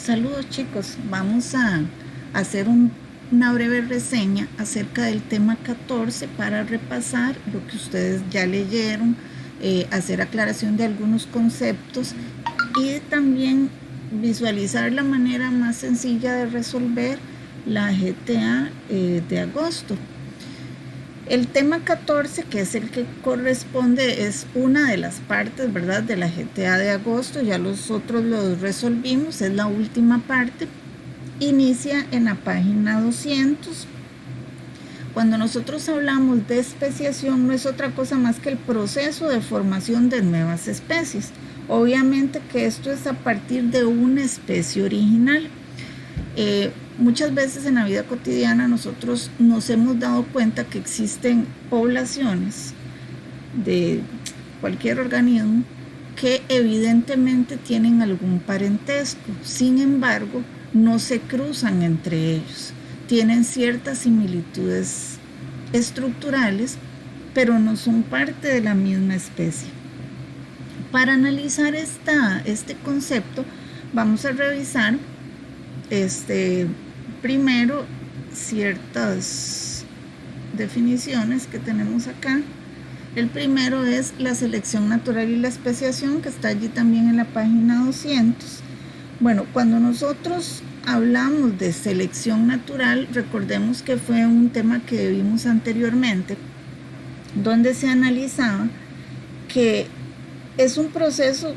Saludos chicos, vamos a hacer una breve reseña acerca del tema 14 para repasar lo que ustedes ya leyeron, hacer aclaración de algunos conceptos y también visualizar la manera más sencilla de resolver la GTA de agosto. El tema 14, que es el que corresponde, es una de las partes, ¿verdad?, de la GTA de agosto. Ya los otros los resolvimos, es la última parte. Inicia en la página 200. Cuando nosotros hablamos de especiación, no es otra cosa más que el proceso de formación de nuevas especies. Obviamente que esto es a partir de una especie original. Muchas veces en la vida cotidiana nosotros nos hemos dado cuenta que existen poblaciones de cualquier organismo que evidentemente tienen algún parentesco, sin embargo no se cruzan entre ellos, tienen ciertas similitudes estructurales, pero no son parte de la misma especie. Para analizar este concepto vamos a revisar primero ciertas definiciones que tenemos acá. El primero es la selección natural y la especiación, que está allí también en la página 200. Bueno, cuando nosotros hablamos de selección natural, recordemos que fue un tema que vimos anteriormente, donde se analizaba que es un proceso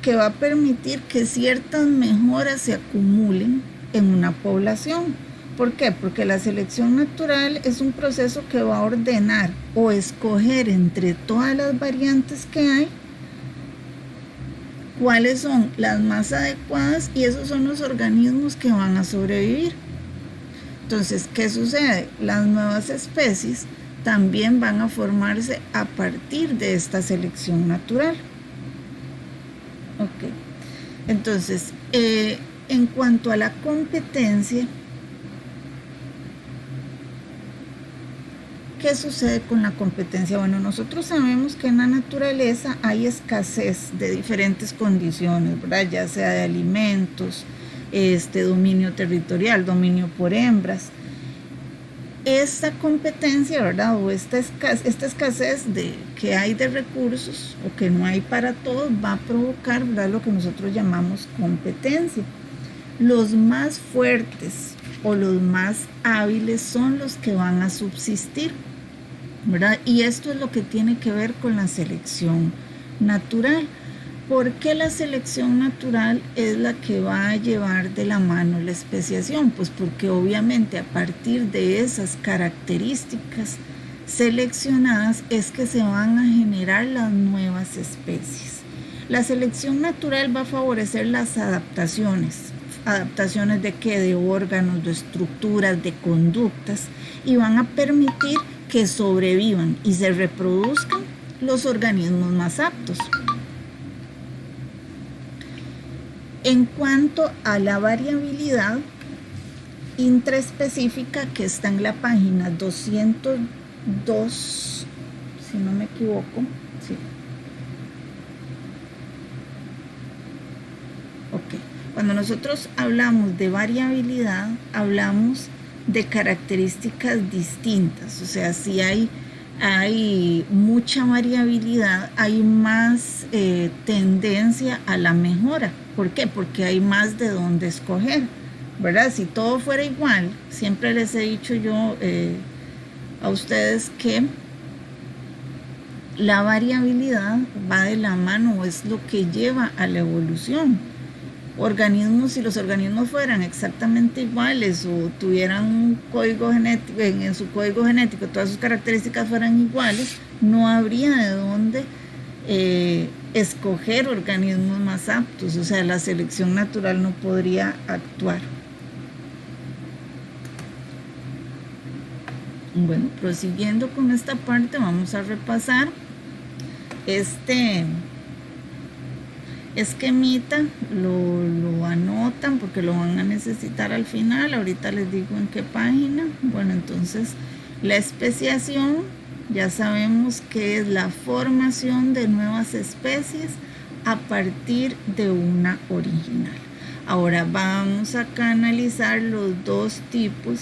que va a permitir que ciertas mejoras se acumulen en una población. ¿Por qué? Porque la selección natural es un proceso que va a ordenar o escoger entre todas las variantes que hay cuáles son las más adecuadas, y esos son los organismos que van a sobrevivir. Entonces, ¿qué sucede? Las nuevas especies también van a formarse a partir de esta selección natural. Ok, entonces, en cuanto a la competencia, ¿qué sucede con la competencia? Bueno, nosotros sabemos que en la naturaleza hay escasez de diferentes condiciones, ¿verdad? Ya sea de alimentos, dominio territorial, dominio por hembras. Esta competencia, ¿verdad?, o esta escasez que hay de recursos o que no hay para todos, va a provocar, ¿verdad?, lo que nosotros llamamos competencia. Los más fuertes o los más hábiles son los que van a subsistir, ¿verdad? Y esto es lo que tiene que ver con la selección natural. ¿Por qué la selección natural es la que va a llevar de la mano la especiación? Pues porque obviamente a partir de esas características seleccionadas es que se van a generar las nuevas especies. La selección natural va a favorecer las adaptaciones. ¿Adaptaciones de qué? De órganos, de estructuras, de conductas, y van a permitir que sobrevivan y se reproduzcan los organismos más aptos. En cuanto a la variabilidad intraespecífica, que está en la página 202, si no me equivoco, sí. Ok, cuando nosotros hablamos de variabilidad, hablamos de características distintas, o sea, si hay mucha variabilidad, hay más tendencia a la mejora. ¿Por qué? Porque hay más de dónde escoger, ¿verdad? Si todo fuera igual, siempre les he dicho yo a ustedes que la variabilidad va de la mano, o es lo que lleva a la evolución. Organismos, si los organismos fueran exactamente iguales o tuvieran un código genético, en su código genético todas sus características fueran iguales, no habría de dónde escoger organismos más aptos, o sea, la selección natural no podría actuar. Bueno, prosiguiendo con esta parte, vamos a repasar este esquemita, lo anotan porque lo van a necesitar al final. Ahorita les digo en qué página. Bueno, entonces la especiación, ya sabemos que es la formación de nuevas especies a partir de una original. Ahora vamos acá a analizar los dos tipos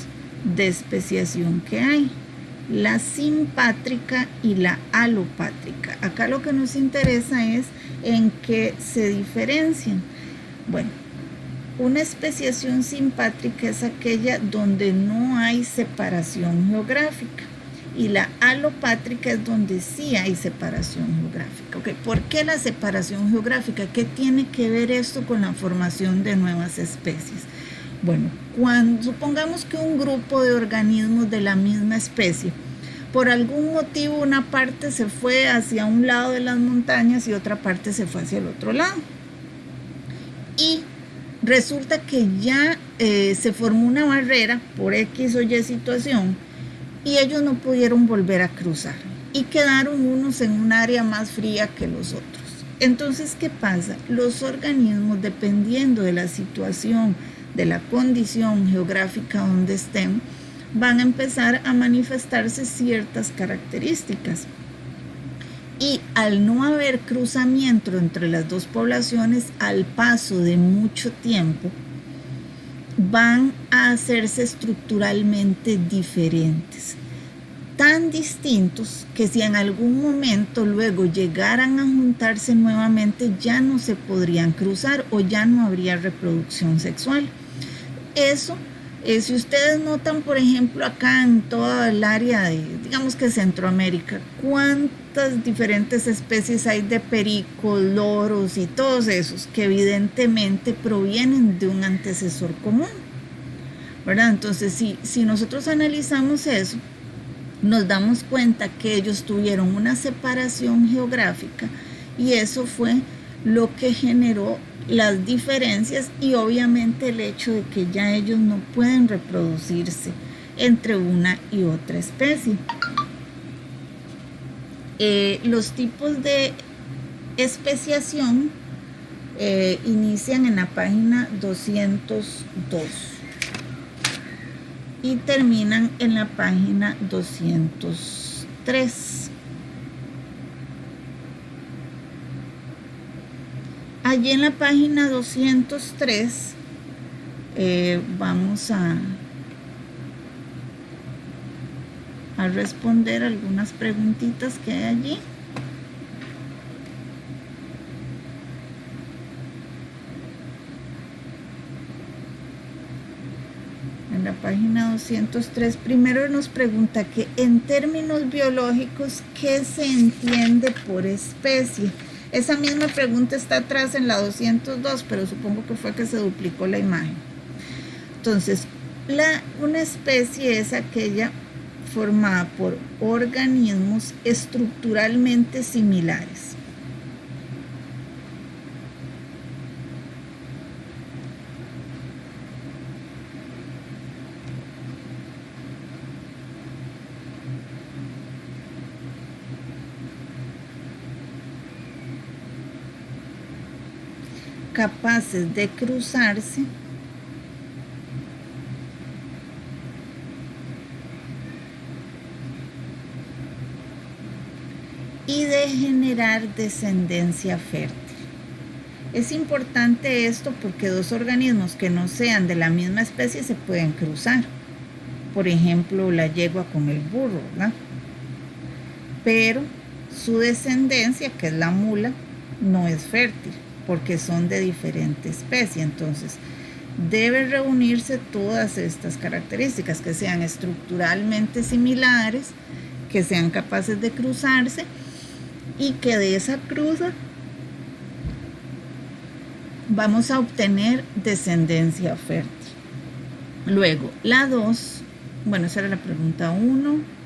de especiación que hay, la simpátrica y la alopátrica. Acá lo que nos interesa es en qué se diferencian. Bueno, una especiación simpátrica es aquella donde no hay separación geográfica y la alopátrica es donde sí hay separación geográfica. Okay, ¿por qué la separación geográfica? ¿Qué tiene que ver esto con la formación de nuevas especies? Bueno, supongamos que un grupo de organismos de la misma especie, por algún motivo una parte se fue hacia un lado de las montañas y otra parte se fue hacia el otro lado. Y resulta que ya se formó una barrera por X o Y situación y ellos no pudieron volver a cruzar y quedaron unos en un área más fría que los otros. Entonces, ¿qué pasa? Los organismos, dependiendo de la situación, de la condición geográfica donde estén, van a empezar a manifestarse ciertas características. Y al no haber cruzamiento entre las dos poblaciones, al paso de mucho tiempo, van a hacerse estructuralmente diferentes, tan distintos que si en algún momento luego llegaran a juntarse nuevamente ya no se podrían cruzar o ya no habría reproducción sexual. Eso, si ustedes notan, por ejemplo, acá en toda el área de, digamos que Centroamérica, cuántas diferentes especies hay de pericos, loros y todos esos que evidentemente provienen de un antecesor común, ¿verdad? Entonces, si nosotros analizamos eso, nos damos cuenta que ellos tuvieron una separación geográfica y eso fue lo que generó las diferencias y obviamente el hecho de que ya ellos no pueden reproducirse entre una y otra especie. Los tipos de especiación inician en la página 202 y terminan en la página 203. Allí en la página 203 vamos a responder algunas preguntitas que hay allí. En la página 203, primero nos pregunta que en términos biológicos, ¿qué se entiende por especie? Esa misma pregunta está atrás en la 202, pero supongo que fue que se duplicó la imagen. Entonces, una especie es aquella formada por organismos estructuralmente similares. Capaces de cruzarse y de generar descendencia fértil. Es importante esto porque dos organismos que no sean de la misma especie se pueden cruzar. Por ejemplo, la yegua con el burro, ¿verdad? Pero su descendencia, que es la mula, no es fértil porque son de diferente especie. Entonces, deben reunirse todas estas características, que sean estructuralmente similares, que sean capaces de cruzarse y que de esa cruza vamos a obtener descendencia fértil. Luego, la 2, bueno, esa era la pregunta 1.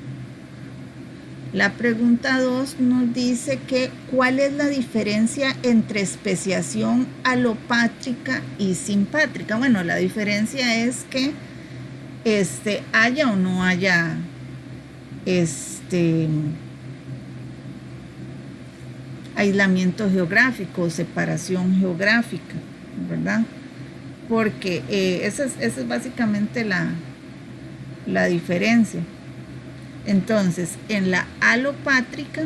La pregunta 2 nos dice que ¿cuál es la diferencia entre especiación alopátrica y simpátrica? Bueno, la diferencia es que haya o no haya aislamiento geográfico, separación geográfica, ¿verdad? Porque esa es básicamente la diferencia. Entonces, en la alopátrica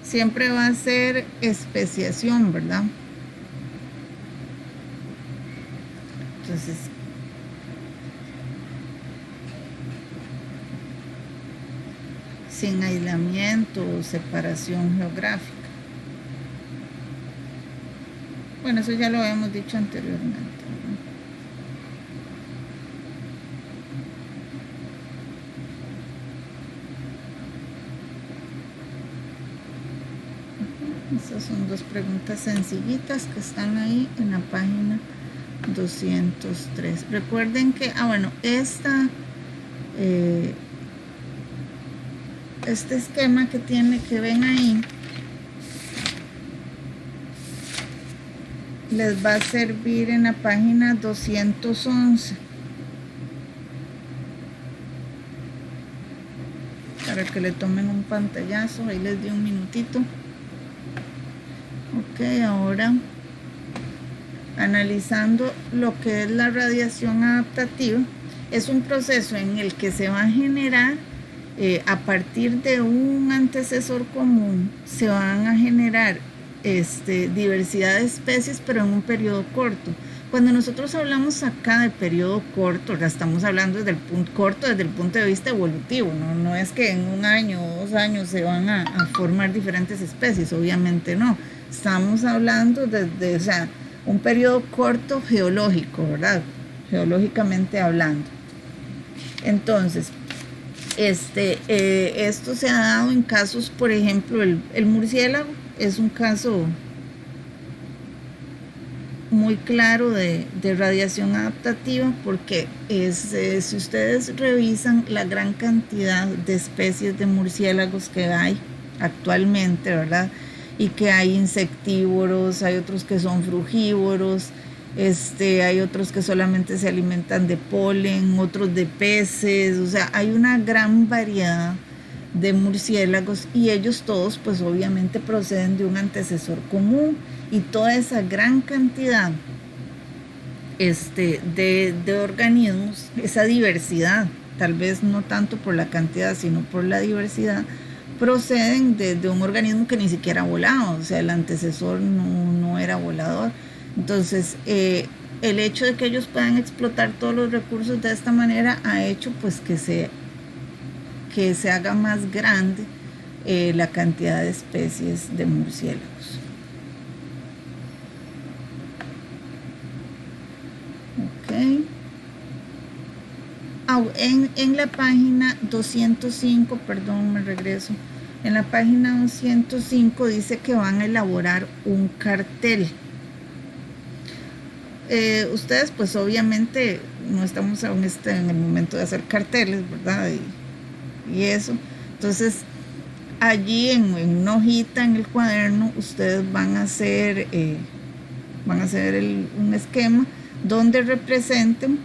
siempre va a ser especiación, ¿verdad? Entonces, sin aislamiento o separación geográfica. Bueno, eso ya lo habíamos dicho anteriormente, ¿verdad? Estas son dos preguntas sencillitas que están ahí en la página 203. Recuerden que, bueno, este esquema que ven ahí les va a servir en la página 211 para que le tomen un pantallazo. Ahí les di un minutito. Ok, ahora analizando lo que es la radiación adaptativa, es un proceso en el que se va a generar a partir de un antecesor común, se van a generar diversidad de especies, pero en un periodo corto. Cuando nosotros hablamos acá de periodo corto, estamos hablando desde el punto de vista evolutivo, no es que en 1 año o 2 años se van a formar diferentes especies, obviamente no. Estamos hablando de un periodo corto geológico, ¿verdad? Geológicamente hablando. Entonces, esto se ha dado en casos, por ejemplo, el murciélago es un caso muy claro de radiación adaptativa, porque si ustedes revisan la gran cantidad de especies de murciélagos que hay actualmente, ¿verdad? Y que hay insectívoros, hay otros que son frugívoros, hay otros que solamente se alimentan de polen, otros de peces, o sea, hay una gran variedad de murciélagos y ellos todos pues obviamente proceden de un antecesor común, y toda esa gran cantidad de organismos, esa diversidad, tal vez no tanto por la cantidad sino por la diversidad, proceden de un organismo que ni siquiera volaba, o sea, el antecesor no era volador. Entonces, el hecho de que ellos puedan explotar todos los recursos de esta manera ha hecho pues que se haga más grande la cantidad de especies de murciélagos. Ok. En la página 205, perdón, me regreso. En la página 205 dice que van a elaborar un cartel. Ustedes pues obviamente no estamos en el momento de hacer carteles, ¿verdad? Y eso. Entonces, allí en una hojita en el cuaderno, ustedes van a hacer un esquema donde representen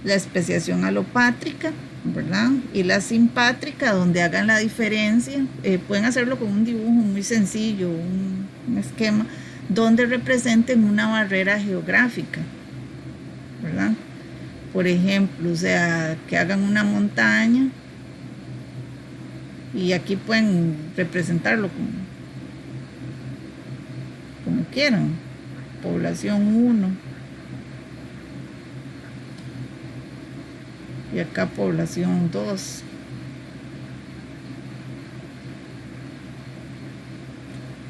la especiación alopátrica, ¿verdad? Y la simpátrica, donde hagan la diferencia. Pueden hacerlo con un dibujo muy sencillo, un esquema, donde representen una barrera geográfica, ¿verdad? Por ejemplo, o sea, que hagan una montaña, y aquí pueden representarlo como quieran. Población 1. Y acá población 2.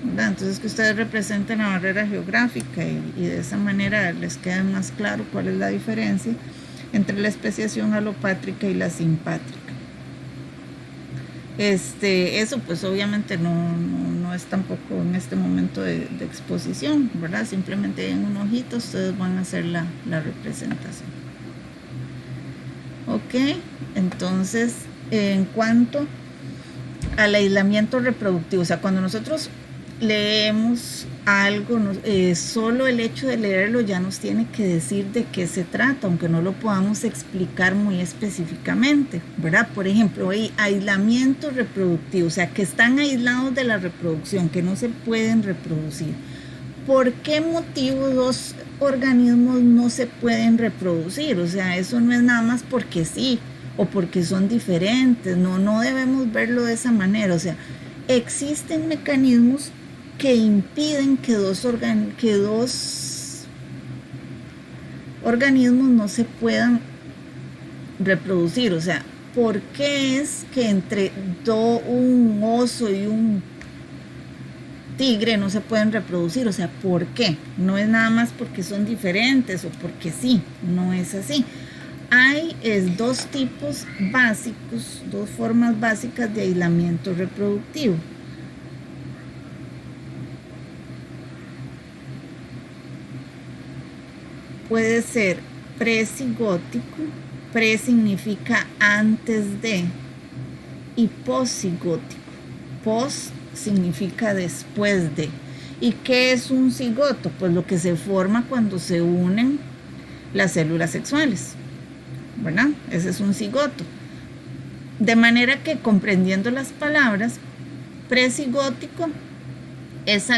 ¿Verdad? Entonces, que ustedes representen la barrera geográfica y de esa manera les queda más claro cuál es la diferencia entre la especiación alopátrica y la simpátrica. Eso pues obviamente no es tampoco en este momento de exposición, ¿verdad? Simplemente en un ojito ustedes van a hacer la representación. Ok, entonces en cuanto al aislamiento reproductivo, o sea, cuando nosotros leemos algo, solo el hecho de leerlo ya nos tiene que decir de qué se trata, aunque no lo podamos explicar muy específicamente, ¿verdad? Por ejemplo, hay aislamiento reproductivo, o sea, que están aislados de la reproducción, que no se pueden reproducir. ¿Por qué motivo 2 organismos no se pueden reproducir? O sea, eso no es nada más porque sí o porque son diferentes, no debemos verlo de esa manera. O sea, existen mecanismos que impiden que dos organismos no se puedan reproducir. O sea, ¿por qué es que entre un oso y un tigre no se pueden reproducir? O sea, ¿por qué? No es nada más porque son diferentes o porque sí, no es así. Hay dos tipos básicos, dos formas básicas de aislamiento reproductivo. Puede ser presigótico, pre significa antes de, y posigótico. Pos significa después de. ¿Y qué es un cigoto? Pues lo que se forma cuando se unen las células sexuales, ¿verdad? Ese es un cigoto. De manera que, comprendiendo las palabras, presigótico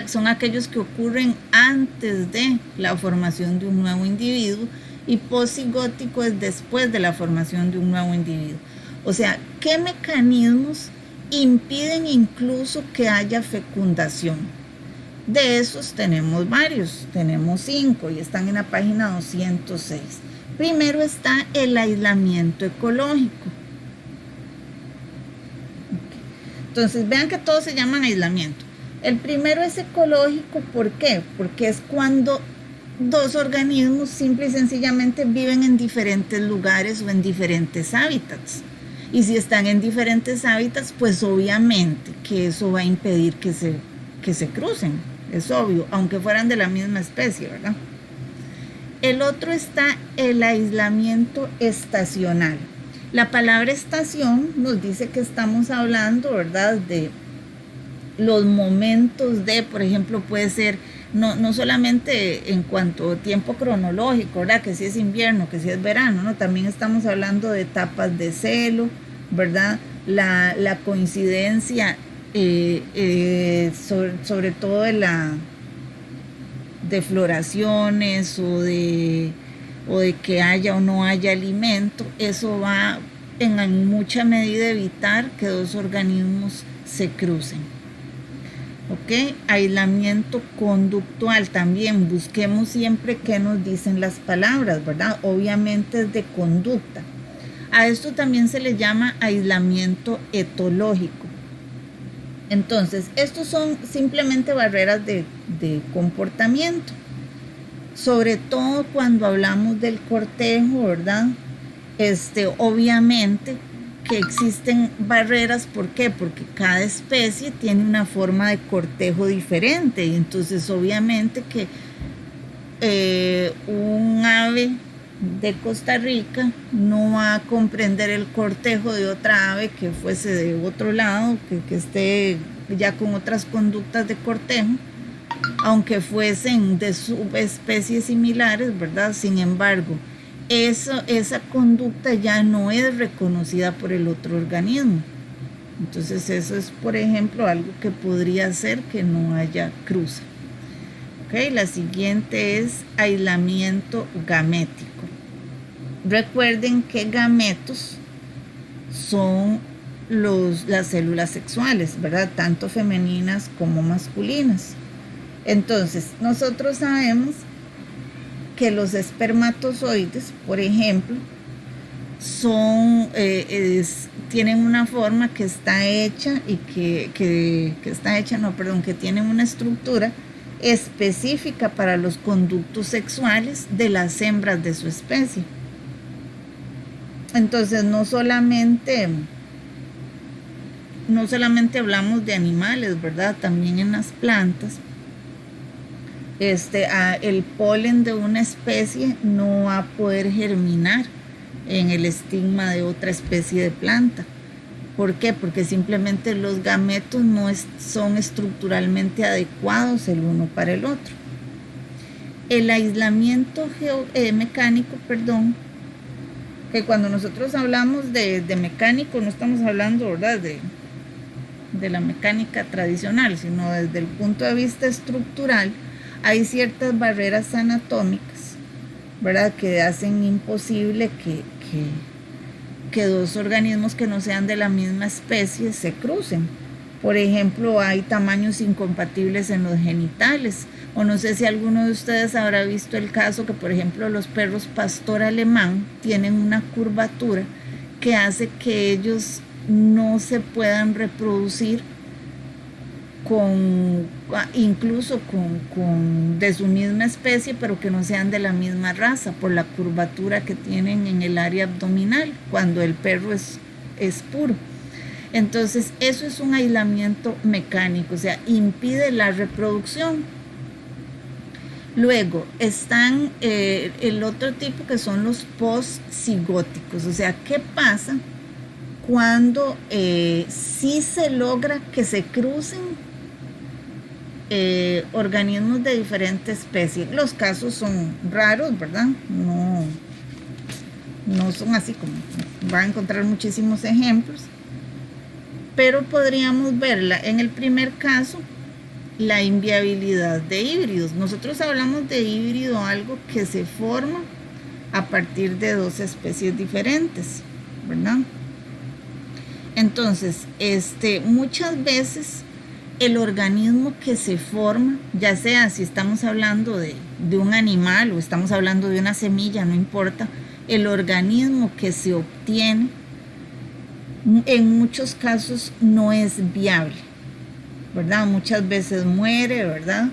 son aquellos que ocurren antes de la formación de un nuevo individuo, y posigótico es después de la formación de un nuevo individuo. O sea, ¿qué mecanismos impiden incluso que haya fecundación? De esos tenemos varios, tenemos 5 y están en la página 206. Primero está el aislamiento ecológico. Entonces vean que todos se llaman aislamiento. El primero es ecológico, ¿por qué? Porque es cuando dos organismos simple y sencillamente viven en diferentes lugares o en diferentes hábitats. Y si están en diferentes hábitats, pues obviamente que eso va a impedir que se crucen, es obvio, aunque fueran de la misma especie, ¿verdad? El otro está el aislamiento estacional. La palabra estación nos dice que estamos hablando, ¿verdad?, de los momentos de, por ejemplo, puede ser no solamente en cuanto a tiempo cronológico, ¿verdad?, que si es invierno, que si es verano, ¿no? También estamos hablando de etapas de celo, ¿verdad? La coincidencia, sobre todo de floraciones o de que haya o no haya alimento, eso va en mucha medida evitar que dos organismos se crucen. ¿Ok? Aislamiento conductual también, busquemos siempre qué nos dicen las palabras, ¿verdad? Obviamente es de conducta. A esto también se le llama aislamiento etológico. Entonces, estos son simplemente barreras de comportamiento, sobre todo cuando hablamos del cortejo, ¿verdad? Obviamente que existen barreras, ¿por qué? Porque cada especie tiene una forma de cortejo diferente, y entonces obviamente que un ave de Costa Rica no va a comprender el cortejo de otra ave que fuese de otro lado, que esté ya con otras conductas de cortejo, aunque fuesen de subespecies similares, ¿verdad? Sin embargo, esa conducta ya no es reconocida por el otro organismo. Entonces eso es, por ejemplo, algo que podría hacer que no haya cruce. Okay, la siguiente es aislamiento gamético. Recuerden que gametos son las células sexuales, ¿verdad? Tanto femeninas como masculinas. Entonces, nosotros sabemos que los espermatozoides, por ejemplo, tienen una forma que está hecha y que tienen una estructura específica para los conductos sexuales de las hembras de su especie. Entonces, no solamente hablamos de animales, ¿verdad? También en las plantas. El polen de una especie no va a poder germinar en el estigma de otra especie de planta. ¿Por qué? Porque simplemente los gametos no son estructuralmente adecuados el uno para el otro. El aislamiento mecánico, que cuando nosotros hablamos de mecánico no estamos hablando, ¿verdad?, de la mecánica tradicional, sino desde el punto de vista estructural. Hay ciertas barreras anatómicas, ¿verdad?, que hacen imposible que dos organismos que no sean de la misma especie se crucen. Por ejemplo, hay tamaños incompatibles en los genitales. O no sé si alguno de ustedes habrá visto el caso que, por ejemplo, los perros pastor alemán tienen una curvatura que hace que ellos no se puedan reproducir con incluso con de su misma especie, pero que no sean de la misma raza, por la curvatura que tienen en el área abdominal, cuando el perro es puro. Entonces, eso es un aislamiento mecánico, o sea, impide la reproducción. Luego están el otro tipo que son los post-cigóticos, o sea, ¿qué pasa cuando sí se logra que se crucen organismos de diferentes especies? Los casos son raros, ¿verdad? No son así como, van a encontrar muchísimos ejemplos, pero podríamos verla en el primer caso, la inviabilidad de híbridos. Nosotros hablamos de híbrido, algo que se forma a partir de dos especies diferentes, ¿verdad? Entonces, muchas veces el organismo que se forma, ya sea si estamos hablando de un animal o estamos hablando de una semilla, no importa, el organismo que se obtiene en muchos casos no es viable, ¿verdad? Muchas veces muere, ¿verdad?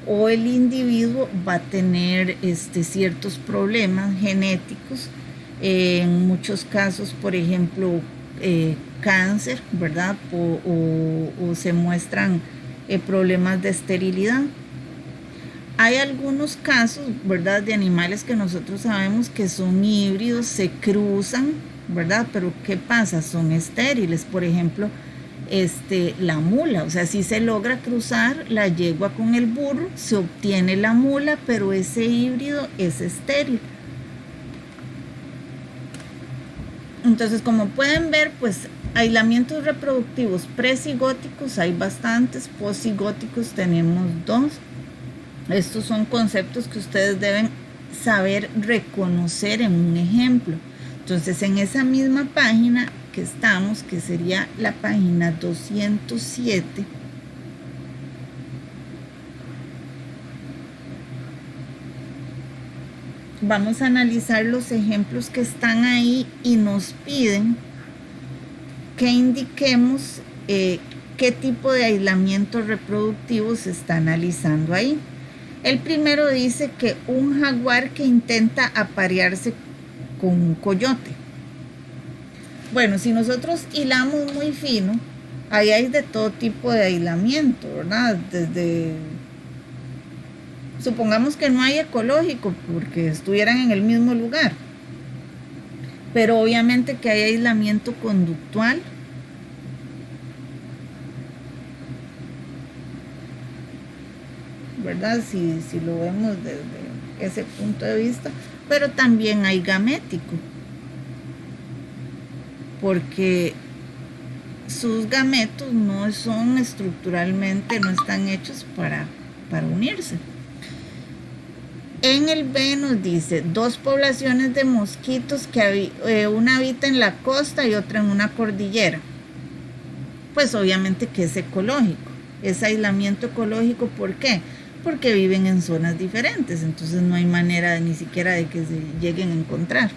O el individuo va a tener ciertos problemas genéticos, en muchos casos, por ejemplo, cáncer, ¿verdad? O se muestran problemas de esterilidad. Hay algunos casos, ¿verdad?, de animales que nosotros sabemos que son híbridos, se cruzan, ¿verdad? Pero ¿qué pasa? Son estériles. Por ejemplo, la mula, o sea, si se logra cruzar la yegua con el burro, se obtiene la mula, pero ese híbrido es estéril. Entonces, como pueden ver, pues aislamientos reproductivos precigóticos hay bastantes, poscigóticos tenemos 2. Estos son conceptos que ustedes deben saber reconocer en un ejemplo. Entonces, en esa misma página que estamos, que sería la página 207, vamos a analizar los ejemplos que están ahí y nos piden que indiquemos qué tipo de aislamiento reproductivo se está analizando ahí. El primero dice que un jaguar que intenta aparearse con un coyote. Bueno, si nosotros hilamos muy fino, ahí hay de todo tipo de aislamiento, ¿verdad? Supongamos que no hay ecológico porque estuvieran en el mismo lugar, pero obviamente que hay aislamiento conductual, ¿verdad? Si lo vemos desde ese punto de vista, pero también hay gamético, porque sus gametos no son estructuralmente, no están hechos para unirse. En el B nos dice 2 poblaciones de mosquitos que una habita en la costa y otra en una cordillera. Pues obviamente que es ecológico, es aislamiento ecológico. ¿Por qué? Porque viven en zonas diferentes, entonces no hay manera ni siquiera de que se lleguen a encontrar.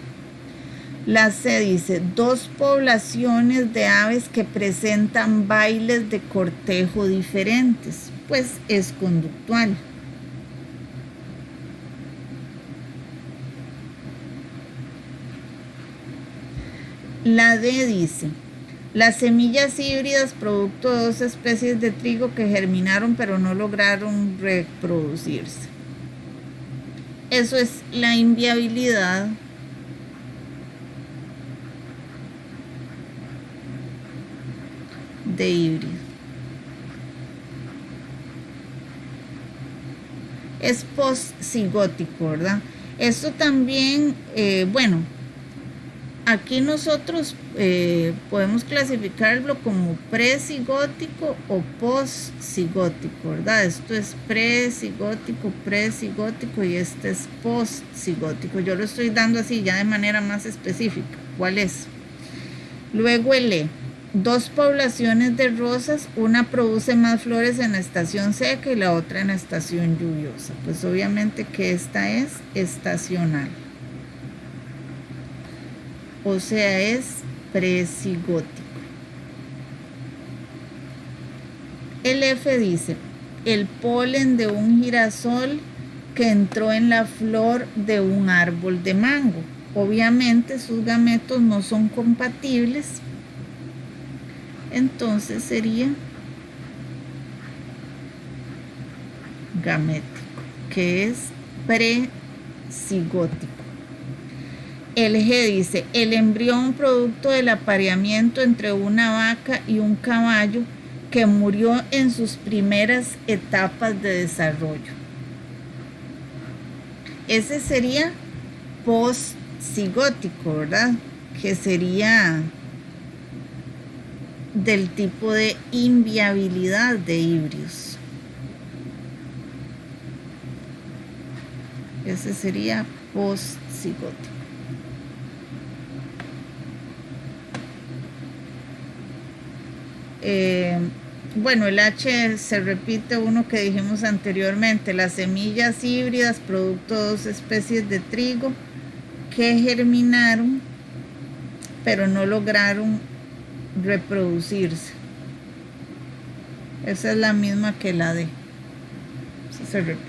La C dice 2 poblaciones de aves que presentan bailes de cortejo diferentes, pues es conductual. La D dice, las semillas híbridas producto de 2 especies de trigo que germinaron pero no lograron reproducirse. Eso es la inviabilidad de híbrido. Es postcigótico, ¿verdad? Esto también, bueno, aquí nosotros podemos clasificarlo como precigótico o postcigótico, ¿verdad? Esto es precigótico y este es postcigótico. Yo lo estoy dando así ya de manera más específica. ¿Cuál es? Luego el E. dos poblaciones de rosas, una produce más flores en la estación seca y la otra en la estación lluviosa. Pues obviamente que esta es estacional. O sea, es presigótico. El F dice, el polen de un girasol que entró en la flor de un árbol de mango. Obviamente sus gametos no son compatibles, entonces sería gamético, que es presigótico. El G dice, el embrión producto del apareamiento entre una vaca y un caballo que murió en sus primeras etapas de desarrollo. Ese sería postcigótico, ¿verdad? Que sería del tipo de inviabilidad de híbridos. Ese sería postcigótico. Bueno, el H se repite uno que dijimos anteriormente, las semillas híbridas, producto de dos especies de trigo que germinaron, pero no lograron reproducirse. Esa es la misma que la D. Eso se repite.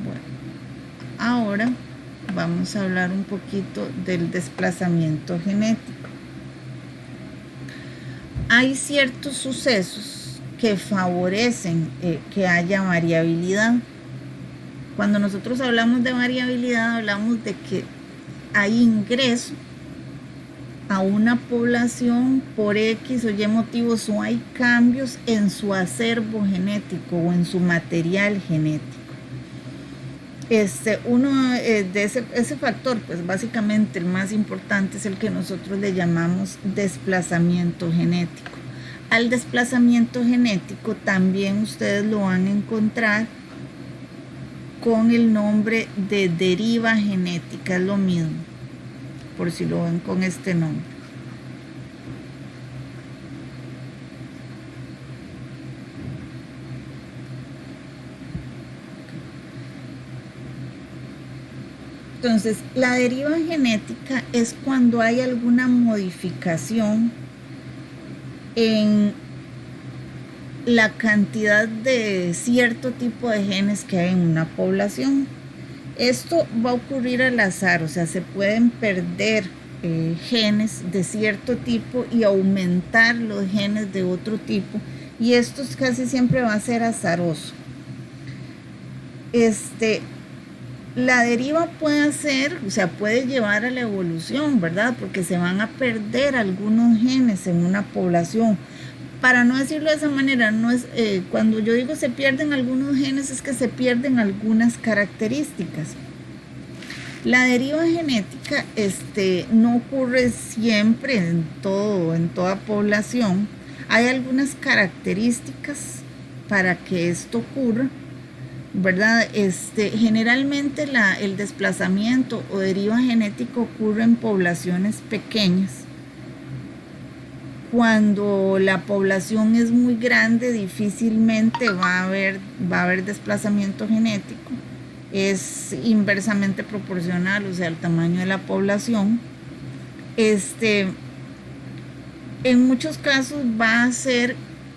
Bueno, ahora vamos a hablar un poquito del desplazamiento genético. Hay ciertos sucesos que favorecen que haya variabilidad. Cuando nosotros hablamos de variabilidad, hablamos de que hay ingreso a una población por X o Y motivos, o hay cambios en su acervo genético o en su material genético. Uno de ese factor, pues básicamente el más importante es el que nosotros le llamamos desplazamiento genético. Al desplazamiento genético también ustedes lo van a encontrar con el nombre de deriva genética, es lo mismo, por si lo ven con este nombre. Entonces, la deriva genética es cuando hay alguna modificación en la cantidad de cierto tipo de genes que hay en una población. Esto va a ocurrir al azar, o sea, se pueden perder genes de cierto tipo y aumentar los genes de otro tipo, y esto casi siempre va a ser azaroso. La deriva puede ser, o sea, puede llevar a la evolución, ¿verdad? Porque se van a perder algunos genes en una población. Para no decirlo de esa manera, no es, cuando yo digo se pierden algunos genes, es que se pierden algunas características. La deriva genética no ocurre siempre en toda población. Hay algunas características para que esto ocurra, ¿verdad? Generalmente el desplazamiento o deriva genética ocurre en poblaciones pequeñas. Cuando la población es muy grande, difícilmente va a haber desplazamiento genético. Es inversamente proporcional, o sea, el tamaño de la población. En muchos casos va a hacer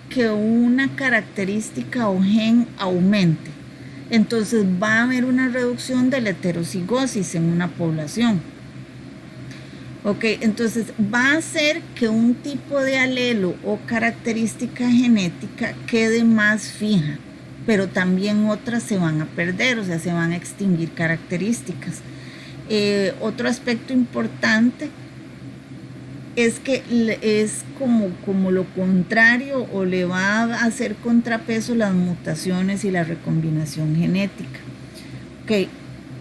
que una característica o gen aumente. Entonces va a haber una reducción de la heterocigosis en una población. Ok, entonces va a hacer que un tipo de alelo o característica genética quede más fija, pero también otras se van a perder, o sea, se van a extinguir características. Otro aspecto importante es que es como lo contrario, o le va a hacer contrapeso las mutaciones y la recombinación genética. Ok,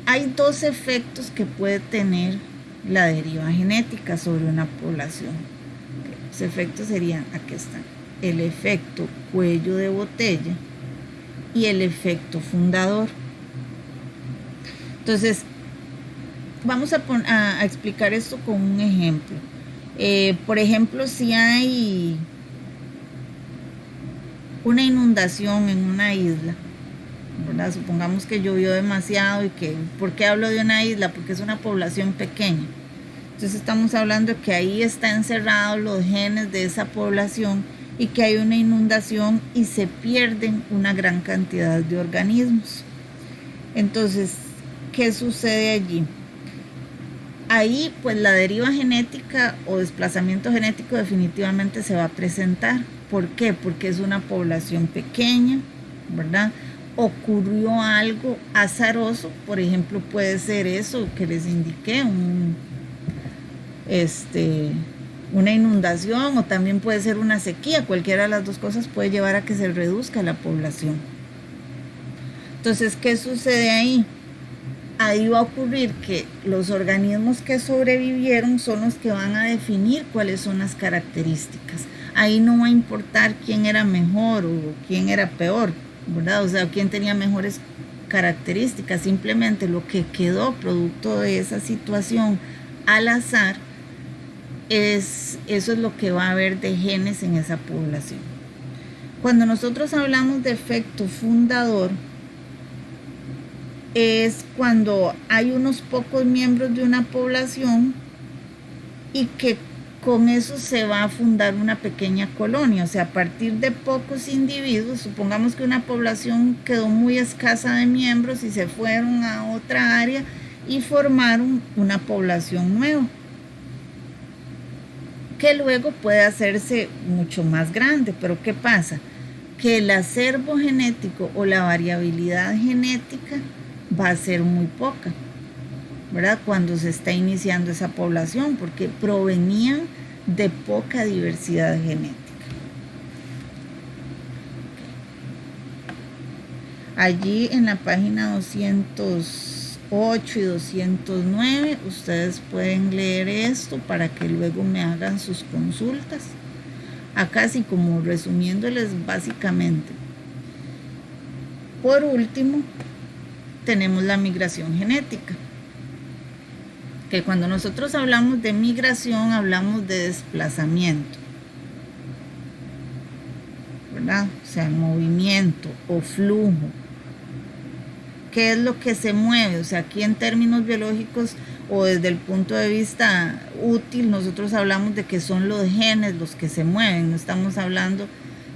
hay dos efectos que puede tener la deriva genética sobre una población. Los efectos serían, aquí están, el efecto cuello de botella y el efecto fundador. Entonces, vamos a explicar esto con un ejemplo. Por ejemplo, si hay una inundación en una isla, ¿verdad? Supongamos que llovió demasiado y que, ¿por qué hablo de una isla? Porque es una población pequeña. Entonces estamos hablando de que ahí están encerrados los genes de esa población y que hay una inundación y se pierden una gran cantidad de organismos. Entonces, ¿qué sucede allí? Ahí pues la deriva genética o desplazamiento genético definitivamente se va a presentar. ¿Por qué? Porque es una población pequeña, ¿verdad? Ocurrió algo azaroso, por ejemplo, puede ser eso que les indiqué, una inundación, o también puede ser una sequía. Cualquiera de las dos cosas puede llevar a que se reduzca la población. Entonces, ¿qué sucede ahí? Ahí va a ocurrir que los organismos que sobrevivieron son los que van a definir cuáles son las características. Ahí no va a importar quién era mejor o quién era peor, ¿verdad? O sea, quién tenía mejores características. Simplemente lo que quedó producto de esa situación al azar, eso es lo que va a haber de genes en esa población. Cuando nosotros hablamos de efecto fundador, es cuando hay unos pocos miembros de una población y que con eso se va a fundar una pequeña colonia. O sea, a partir de pocos individuos, supongamos que una población quedó muy escasa de miembros y se fueron a otra área y formaron una población nueva, que luego puede hacerse mucho más grande. Pero ¿qué pasa? Que el acervo genético o la variabilidad genética va a ser muy poca, ¿verdad? Cuando se está iniciando esa población, porque provenían de poca diversidad genética. Allí en la página 208 y 209 ustedes pueden leer esto para que luego me hagan sus consultas. Acá así como resumiéndoles básicamente. Por último, tenemos la migración genética, que cuando nosotros hablamos de migración hablamos de desplazamiento, ¿verdad? O sea, movimiento o flujo. ¿Qué es lo que se mueve? O sea, aquí en términos biológicos o desde el punto de vista útil, nosotros hablamos de que son los genes los que se mueven, no estamos hablando,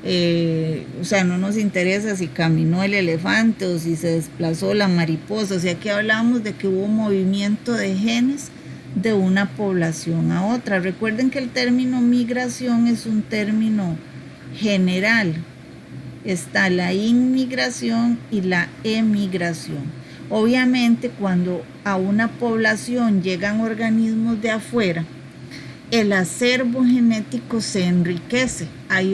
o sea, no nos interesa si caminó el elefante o si se desplazó la mariposa. O sea, aquí hablamos de que hubo movimiento de genes de una población a otra. Recuerden que el término migración es un término general. Está la inmigración y la emigración. Obviamente, cuando a una población llegan organismos de afuera, el acervo genético se enriquece,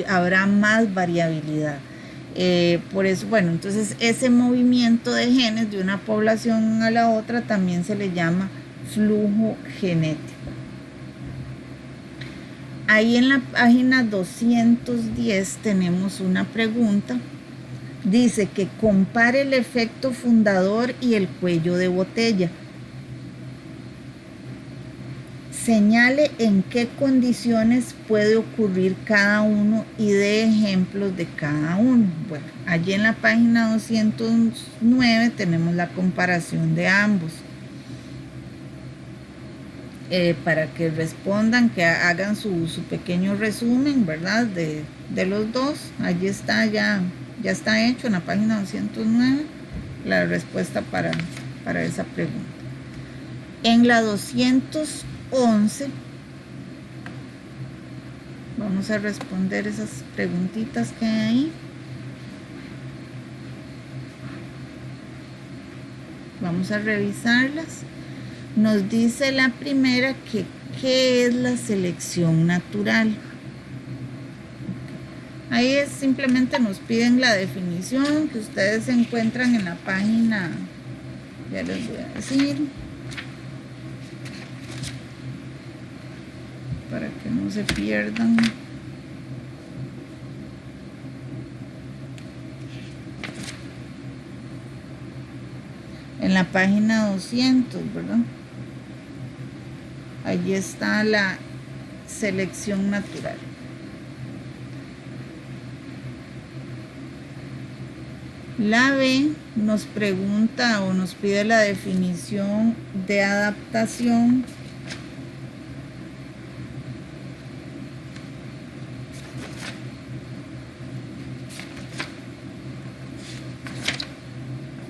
habrá más variabilidad. Por eso, bueno, entonces ese movimiento de genes de una población a la otra también se le llama flujo genético. Ahí en la página 210 tenemos una pregunta. Dice que compare el efecto fundador y el cuello de botella. Señale en qué condiciones puede ocurrir cada uno y dé ejemplos de cada uno. Bueno, allí en la página 209 tenemos la comparación de ambos. Para que respondan, que hagan su pequeño resumen, ¿verdad? De los dos. Allí está, ya está hecho en la página 209 la respuesta para esa pregunta. En la 211 vamos a responder esas preguntitas que hay ahí. Vamos a revisarlas. Nos dice la primera que ¿qué es la selección natural? Ahí simplemente nos piden la definición que ustedes se encuentran en la página, ya les voy a decir, para que no se pierdan. En la página 200, ¿verdad? Allí está la selección natural. La B nos pregunta o nos pide la definición de adaptación.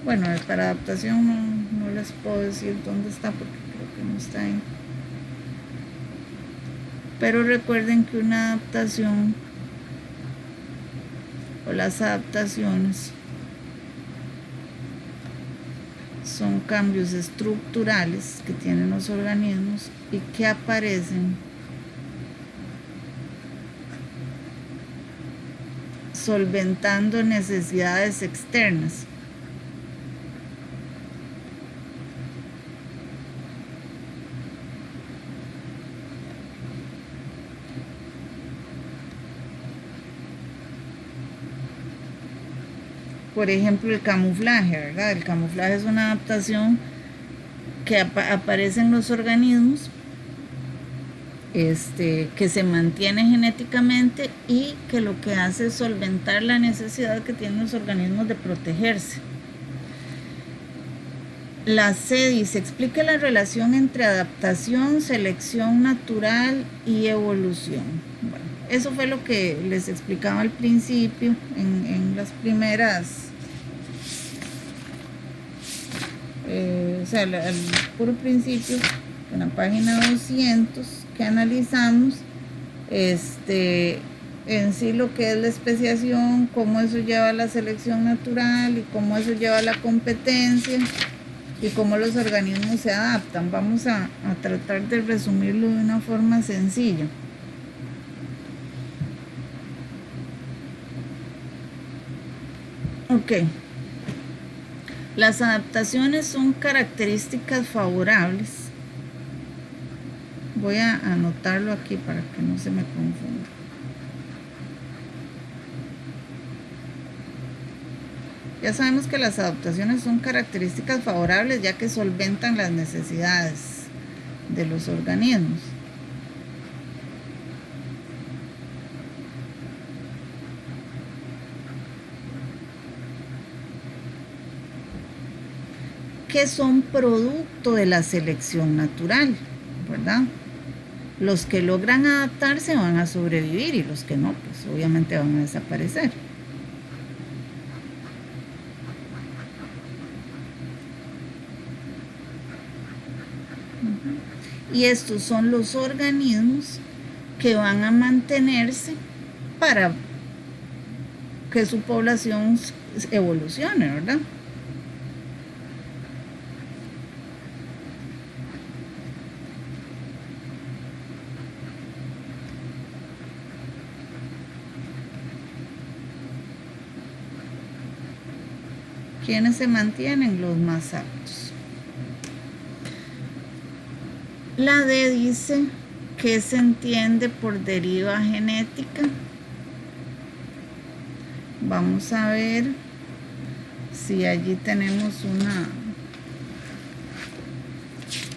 Bueno, para adaptación no les puedo decir dónde está porque creo que no está ahí. Pero recuerden que una adaptación o las adaptaciones son cambios estructurales que tienen los organismos y que aparecen solventando necesidades externas. Por ejemplo, el camuflaje, ¿verdad? El camuflaje es una adaptación que aparece en los organismos, que se mantiene genéticamente y que lo que hace es solventar la necesidad que tienen los organismos de protegerse. La C dice, explique la relación entre adaptación, selección natural y evolución. Bueno, eso fue lo que les explicaba al principio, en las primeras, al puro principio, en la página 200 que analizamos, en sí lo que es la especiación, cómo eso lleva a la selección natural y cómo eso lleva a la competencia y cómo los organismos se adaptan. Vamos a tratar de resumirlo de una forma sencilla. Ok. Las adaptaciones son características favorables. Voy a anotarlo aquí para que no se me confunda. Ya sabemos que las adaptaciones son características favorables ya que solventan las necesidades de los organismos. Que son producto de la selección natural, ¿verdad? Los que logran adaptarse van a sobrevivir y los que no, pues obviamente van a desaparecer. Y estos son los organismos que van a mantenerse para que su población evolucione, ¿verdad? ¿Quiénes se mantienen? Los más aptos. La D dice que se entiende por deriva genética. Vamos a ver si allí tenemos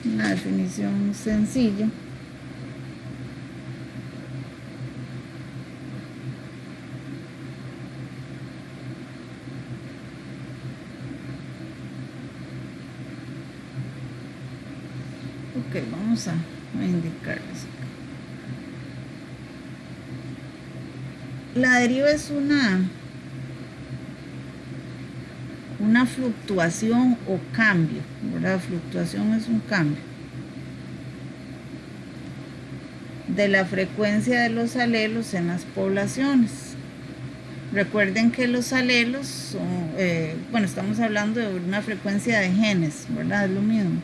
una definición sencilla. Ok, vamos a indicarles. La deriva es una fluctuación o cambio, ¿verdad? Fluctuación es un cambio de la frecuencia de los alelos en las poblaciones. Recuerden que los alelos son, estamos hablando de una frecuencia de genes, ¿verdad? Es lo mismo.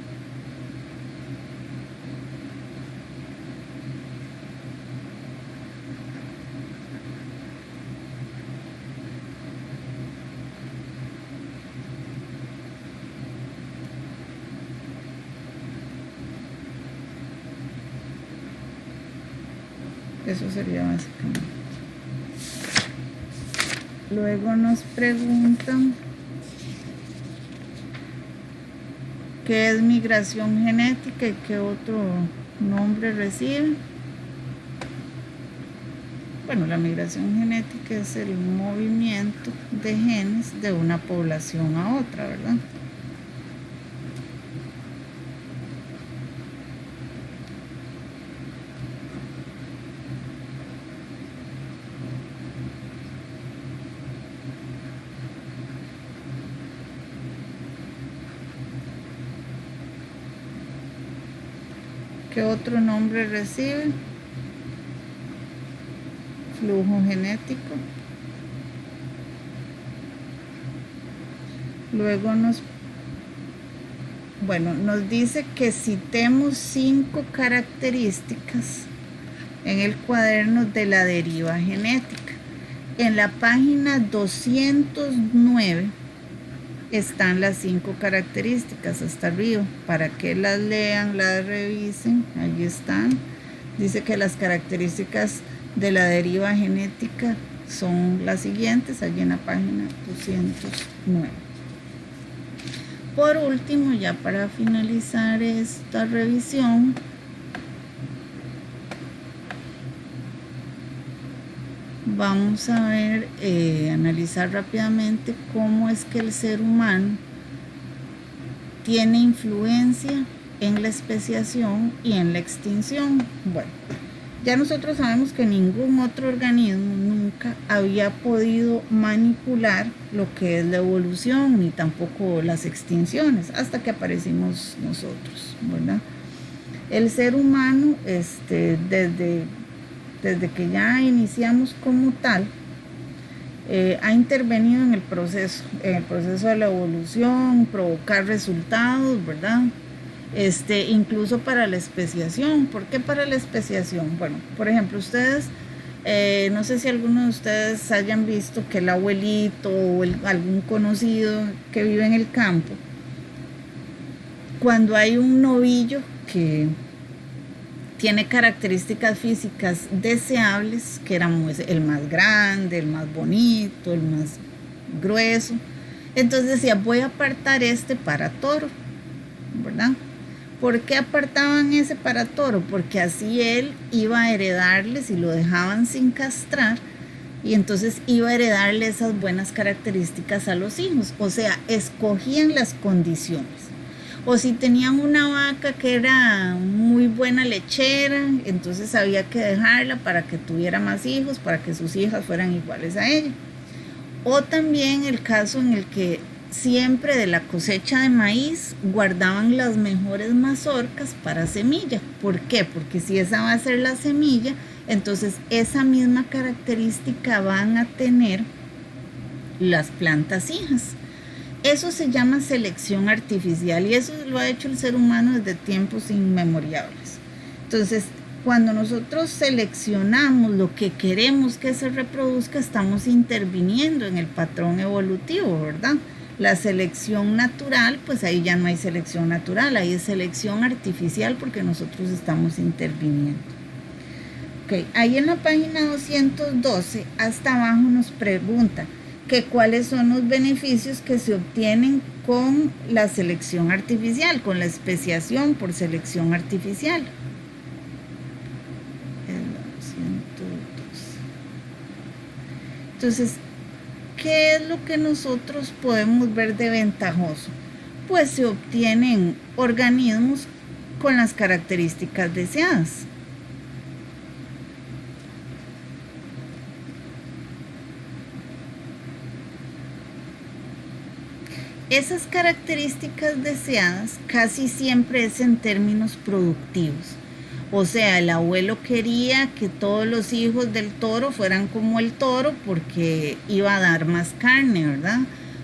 Eso sería básicamente. Luego nos preguntan ¿Qué es migración genética y qué otro nombre recibe? Bueno, la migración genética es el movimiento de genes de una población a otra, ¿verdad? ¿Qué otro nombre recibe? Flujo genético. Luego nos dice que citemos 5 características en el cuaderno de la deriva genética. En la página 209 están las 5 características hasta arriba, para que las lean, las revisen, ahí están. Dice que las características de la deriva genética son las siguientes, allí en la página 209. Por último, ya para finalizar esta revisión, vamos a ver, analizar rápidamente cómo es que el ser humano tiene influencia en la especiación y en la extinción. Bueno, ya nosotros sabemos que ningún otro organismo nunca había podido manipular lo que es la evolución, ni tampoco las extinciones, hasta que aparecimos nosotros, ¿verdad? El ser humano, desde que ya iniciamos como tal, ha intervenido en el proceso de la evolución, provocar resultados, ¿verdad? Incluso para la especiación. ¿Por qué para la especiación? Bueno, por ejemplo, ustedes, no sé si alguno de ustedes hayan visto que el abuelito o algún conocido que vive en el campo, cuando hay un novillo que tiene características físicas deseables, que era el más grande, el más bonito, el más grueso, entonces decía, voy a apartar para toro, ¿verdad? ¿Por qué apartaban ese para toro? Porque así él iba a heredarle, si lo dejaban sin castrar, y entonces iba a heredarle esas buenas características a los hijos. O sea, escogían las condiciones. O si tenían una vaca que era muy buena lechera, entonces había que dejarla para que tuviera más hijos, para que sus hijas fueran iguales a ella. O también el caso en el que siempre de la cosecha de maíz guardaban las mejores mazorcas para semilla. ¿Por qué? Porque si esa va a ser la semilla, entonces esa misma característica van a tener las plantas hijas. Eso se llama selección artificial y eso lo ha hecho el ser humano desde tiempos inmemoriales. Entonces, cuando nosotros seleccionamos lo que queremos que se reproduzca, estamos interviniendo en el patrón evolutivo, ¿verdad? La selección natural, pues ahí ya no hay selección natural, ahí es selección artificial porque nosotros estamos interviniendo. Ok, ahí en la página 212, hasta abajo nos pregunta que cuáles son los beneficios que se obtienen con la selección artificial, con la especiación por selección artificial. Entonces, ¿qué es lo que nosotros podemos ver de ventajoso? Pues se obtienen organismos con las características deseadas. Esas características deseadas casi siempre es en términos productivos. O sea, el abuelo quería que todos los hijos del toro fueran como el toro porque iba a dar más carne, ¿verdad?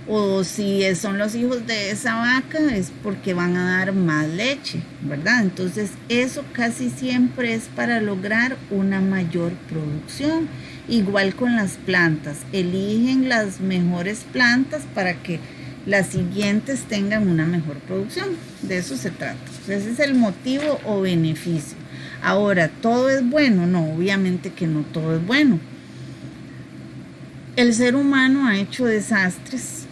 O si son los hijos de esa vaca es porque van a dar más leche, ¿verdad? Entonces eso casi siempre es para lograr una mayor producción. Igual con las plantas, eligen las mejores plantas para que las siguientes tengan una mejor producción. De eso se trata. Ese es el motivo o beneficio. Ahora, ¿todo es bueno? No, obviamente que no todo es bueno. El ser humano ha hecho desastres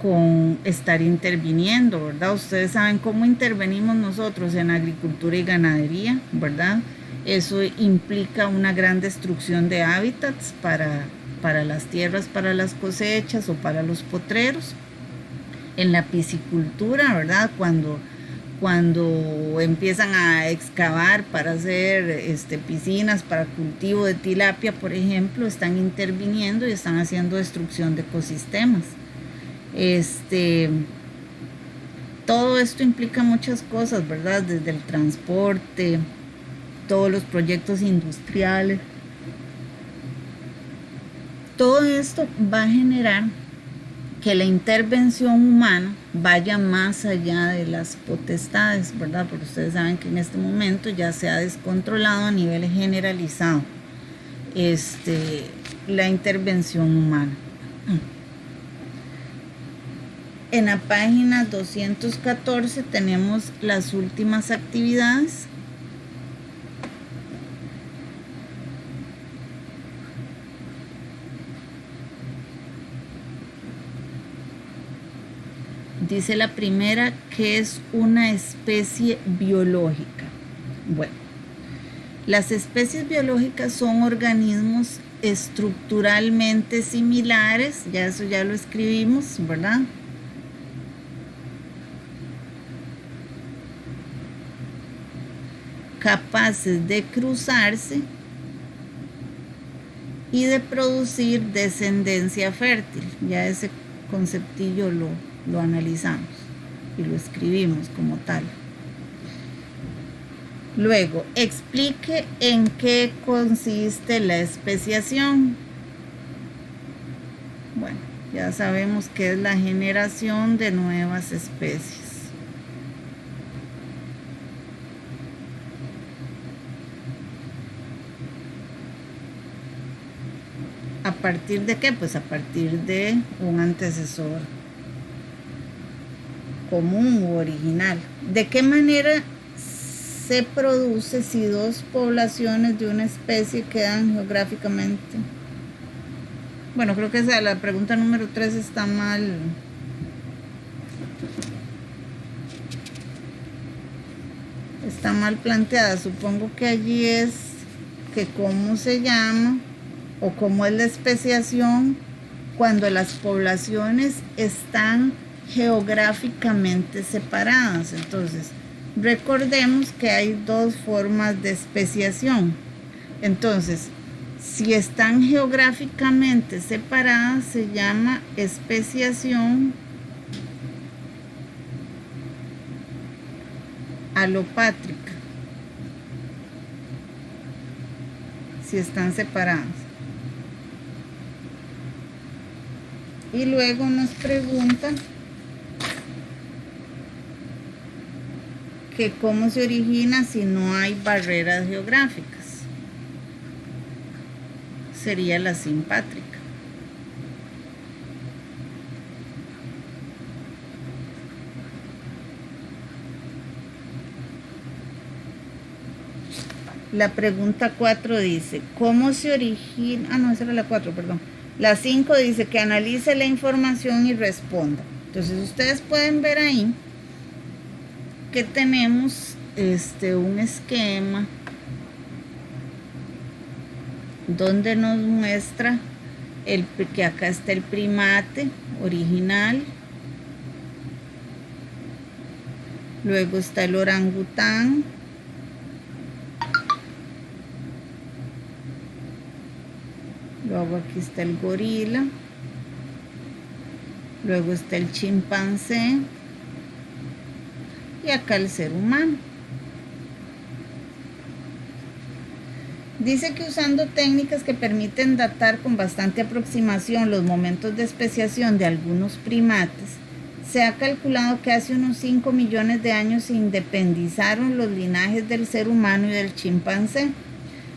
con estar interviniendo, ¿verdad? Ustedes saben cómo intervenimos nosotros en agricultura y ganadería, ¿verdad? Eso implica una gran destrucción de hábitats para las tierras, para las cosechas o para los potreros. En la piscicultura, ¿verdad? Cuando empiezan a excavar para hacer piscinas para cultivo de tilapia, por ejemplo, están interviniendo y están haciendo destrucción de ecosistemas. Todo esto implica muchas cosas, ¿verdad? Desde el transporte, todos los proyectos industriales. Todo esto va a generar que la intervención humana vaya más allá de las potestades, ¿verdad? Porque ustedes saben que en este momento ya se ha descontrolado a nivel generalizado la intervención humana. En la página 214 tenemos las últimas actividades. Dice la primera que es una especie biológica. Bueno, las especies biológicas son organismos estructuralmente similares, ya eso ya lo escribimos, ¿verdad? Capaces de cruzarse y de producir descendencia fértil. Ya ese conceptillo lo analizamos y lo escribimos como tal. Luego, explique en qué consiste la especiación. Bueno, ya sabemos que es la generación de nuevas especies. ¿A partir de qué? Pues a partir de un antecesor común u original. ¿De qué manera se produce si dos poblaciones de una especie quedan geográficamente? Bueno, creo que esa, la pregunta número 3 está mal. Está mal planteada. Supongo que allí es que cómo se llama o cómo es la especiación cuando las poblaciones están geográficamente separadas. Entonces, recordemos que hay dos formas de especiación. Entonces, si están geográficamente separadas, se llama especiación alopátrica. Si están separadas. Y luego nos pregunta que cómo se origina si no hay barreras geográficas. Sería la simpátrica. La pregunta 4 dice, ¿cómo se origina? Ah, no, esa era la 4, perdón. La 5 dice que analice la información y responda. Entonces, ustedes pueden ver ahí que tenemos un esquema donde nos muestra que acá está el primate original, luego está el orangután, luego aquí está el gorila, luego está el chimpancé y acá el ser humano. Dice que usando técnicas que permiten datar con bastante aproximación los momentos de especiación de algunos primates, se ha calculado que hace unos 5 millones de años se independizaron los linajes del ser humano y del chimpancé.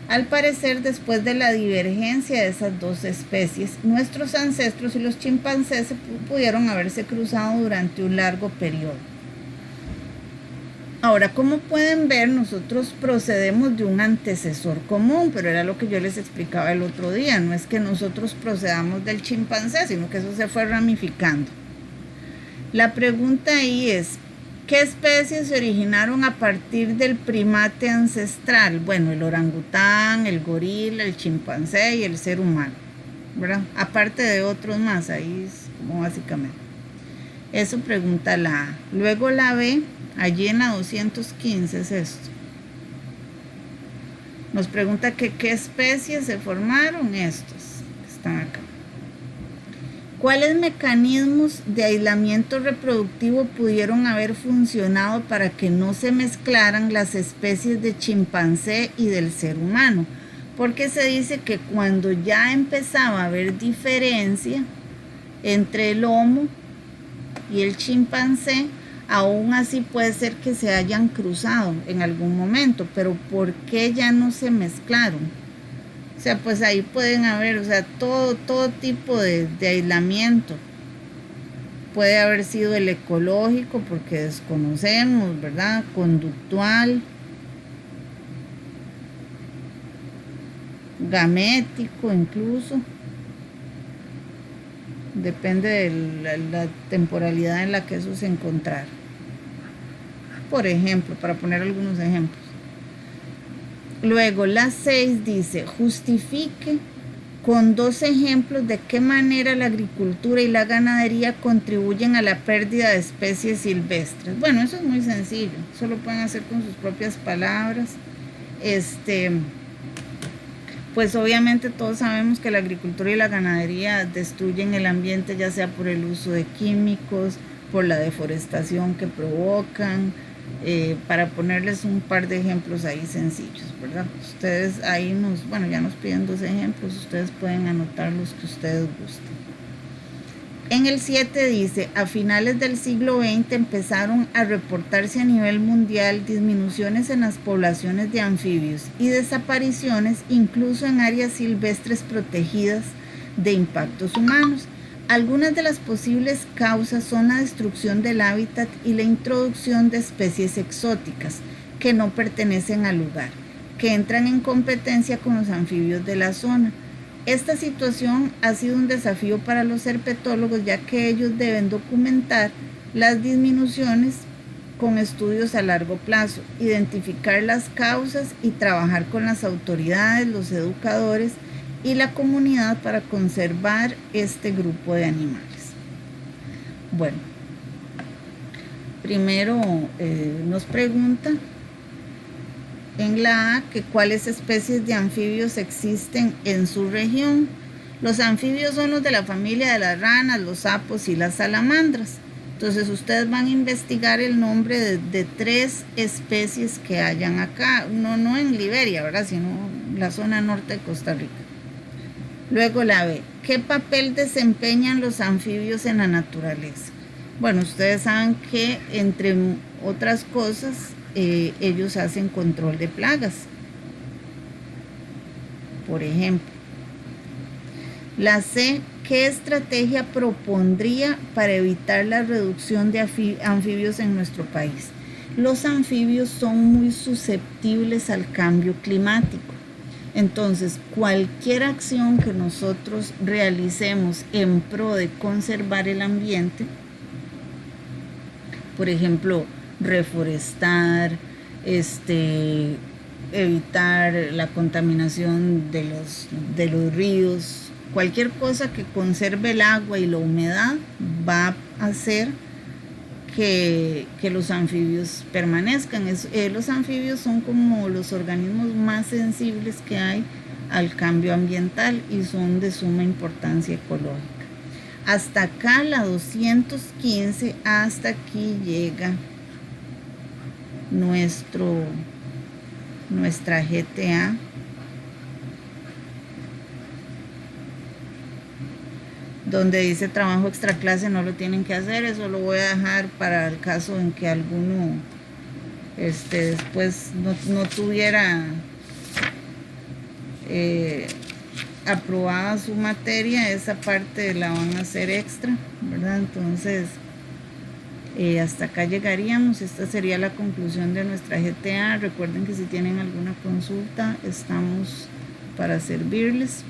Al parecer, después de la divergencia de esas dos especies, nuestros ancestros y los chimpancés pudieron haberse cruzado durante un largo periodo. Ahora, como pueden ver, nosotros procedemos de un antecesor común, pero era lo que yo les explicaba el otro día. No es que nosotros procedamos del chimpancé, sino que eso se fue ramificando. La pregunta ahí es, ¿qué especies se originaron a partir del primate ancestral? Bueno, el orangután, el gorila, el chimpancé y el ser humano, ¿verdad? Aparte de otros más, ahí es como básicamente. Eso pregunta la A. Luego la B, allí en la 215 es esto. Nos pregunta que qué especies se formaron estos que están acá. ¿Cuáles mecanismos de aislamiento reproductivo pudieron haber funcionado para que no se mezclaran las especies de chimpancé y del ser humano? Porque se dice que cuando ya empezaba a haber diferencia entre el homo y el chimpancé, aún así puede ser que se hayan cruzado en algún momento, pero ¿por qué ya no se mezclaron? O sea, pues ahí pueden haber, o sea, todo tipo de aislamiento. Puede haber sido el ecológico, porque desconocemos, ¿verdad? Conductual, gamético incluso. Depende de la temporalidad en la que eso se encontrara. Por ejemplo, para poner algunos ejemplos. Luego, la 6 dice, justifique con 2 ejemplos de qué manera la agricultura y la ganadería contribuyen a la pérdida de especies silvestres. Bueno, eso es muy sencillo, eso lo pueden hacer con sus propias palabras. Pues obviamente todos sabemos que la agricultura y la ganadería destruyen el ambiente, ya sea por el uso de químicos, por la deforestación que provocan, para ponerles un par de ejemplos ahí sencillos, ¿verdad? Ustedes ahí ya nos piden 2 ejemplos, ustedes pueden anotar los que ustedes gusten. En el 7 dice, a finales del siglo XX empezaron a reportarse a nivel mundial disminuciones en las poblaciones de anfibios y desapariciones incluso en áreas silvestres protegidas de impactos humanos. Algunas de las posibles causas son la destrucción del hábitat y la introducción de especies exóticas que no pertenecen al lugar, que entran en competencia con los anfibios de la zona. Esta situación ha sido un desafío para los herpetólogos, ya que ellos deben documentar las disminuciones con estudios a largo plazo, identificar las causas y trabajar con las autoridades, los educadores y la comunidad para conservar este grupo de animales. Bueno, primero nos pregunta en la A que cuáles especies de anfibios existen en su región. Los anfibios son los de la familia de las ranas, los sapos y las salamandras. Entonces ustedes van a investigar el nombre de 3 especies que hayan acá, no en Liberia, ¿verdad? Sino en la zona norte de Costa Rica. Luego la B, ¿qué papel desempeñan los anfibios en la naturaleza? Bueno, ustedes saben que entre otras cosas ellos hacen control de plagas, por ejemplo. La C, ¿qué estrategia propondría para evitar la reducción de anfibios en nuestro país? Los anfibios son muy susceptibles al cambio climático. Entonces, cualquier acción que nosotros realicemos en pro de conservar el ambiente, por ejemplo, reforestar, evitar la contaminación de los ríos, cualquier cosa que conserve el agua y la humedad va a hacer que los anfibios permanezcan. Los anfibios son como los organismos más sensibles que hay al cambio ambiental y son de suma importancia ecológica. Hasta acá la 215, hasta aquí llega nuestra GTA. Donde dice trabajo extraclase no lo tienen que hacer, eso lo voy a dejar para el caso en que alguno después no tuviera aprobada su materia, esa parte la van a hacer extra, ¿verdad? Entonces hasta acá llegaríamos. Esta sería la conclusión de nuestra GTA. Recuerden que si tienen alguna consulta estamos para servirles.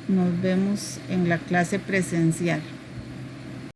Nos vemos en la clase presencial.